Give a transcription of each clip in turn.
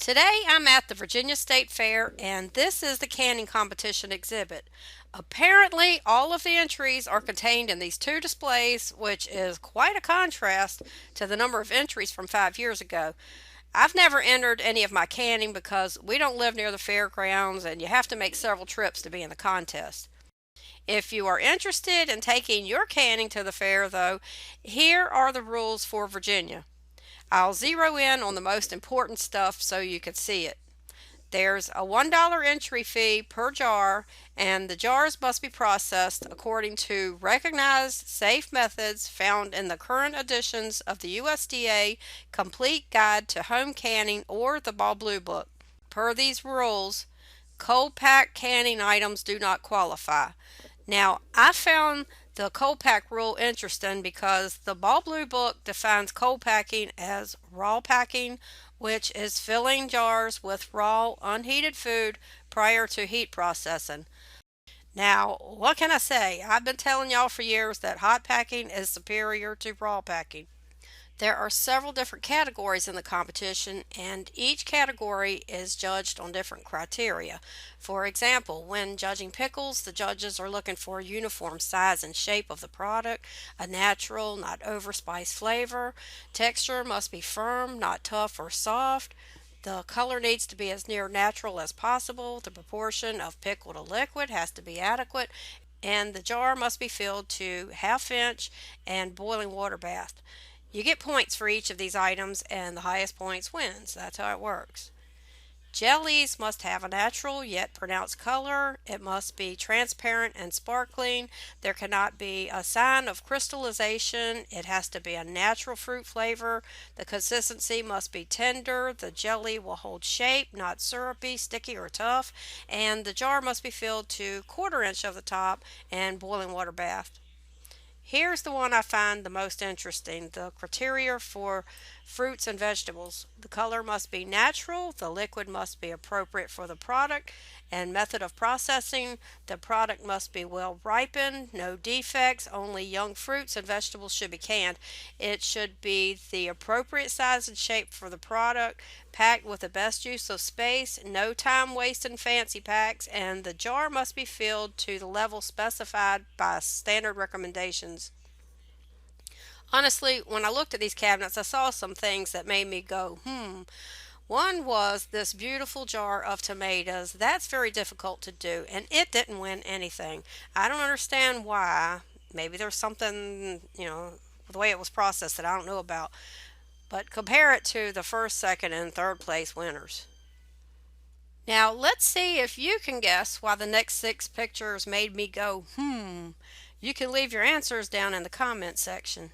Today I'm at the Virginia State Fair and this is the canning competition exhibit. Apparently all of the entries are contained in these two displays, which is quite a contrast to the number of entries from 5 years ago. I've never entered any of my canning because we don't live near the fairgrounds and you have to make several trips to be in the contest. If you are interested in taking your canning to the fair though, here are the rules for Virginia. I'll zero in on the most important stuff so you can see it. There's a $1 entry fee per jar, and the jars must be processed according to recognized safe methods found in the current editions of the USDA Complete Guide to Home Canning or the Ball Blue Book. Per these rules, cold pack canning items do not qualify. Now, I found the cold pack rule interesting because the Ball Blue Book defines cold packing as raw packing, which is filling jars with raw, unheated food prior to heat processing. Now, what can I say? I've been telling y'all for years that hot packing is superior to raw packing. There are several different categories in the competition, and each category is judged on different criteria. For example, when judging pickles, the judges are looking for a uniform size and shape of the product, a natural, not overspiced flavor. Texture must be firm, not tough or soft. The color needs to be as near natural as possible. The proportion of pickle to liquid has to be adequate, and the jar must be filled to ½ inch and boiling water bath. You get points for each of these items, and the highest points wins. That's how it works. Jellies must have a natural yet pronounced color. It must be transparent and sparkling. There cannot be a sign of crystallization. It has to be a natural fruit flavor. The consistency must be tender. The jelly will hold shape, not syrupy, sticky, or tough. And the jar must be filled to ½ inch of the top and boiling water bath. Here's the one I find the most interesting, the criteria for fruits and vegetables. The color must be natural, the liquid must be appropriate for the product, and method of processing. The product must be well ripened, no defects, only young fruits and vegetables should be canned. It should be the appropriate size and shape for the product, packed with the best use of space, no time wasting fancy packs, and the jar must be filled to the level specified by standard recommendations. Honestly, when I looked at these cabinets, I saw some things that made me go, One was this beautiful jar of tomatoes. That's very difficult to do, and it didn't win anything. I don't understand why. Maybe there's something, the way it was processed that I don't know about. But compare it to the first, second, and third place winners. Now, let's see if you can guess why the next 6 pictures made me go, You can leave your answers down in the comment section.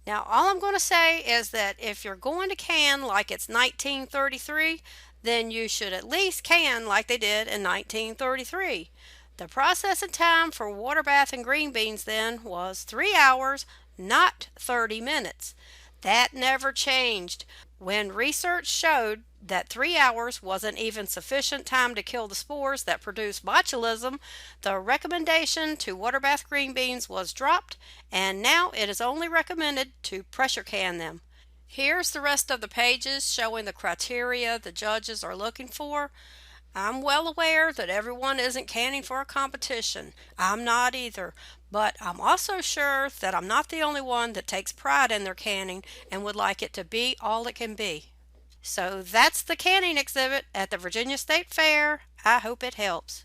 Now, all I'm going to say is that if you're going to can like it's 1933, then you should at least can like they did in 1933. The processing time for water bath and green beans then was 3 hours, not 30 minutes. That never changed. When research showed that 3 hours wasn't even sufficient time to kill the spores that produce botulism, the recommendation to water bath green beans was dropped, and now it is only recommended to pressure can them. Here's the rest of the pages showing the criteria the judges are looking for. I'm well aware that everyone isn't canning for a competition. I'm not either. But I'm also sure that I'm not the only one that takes pride in their canning and would like it to be all it can be. So that's the canning exhibit at the Virginia State Fair. I hope it helps.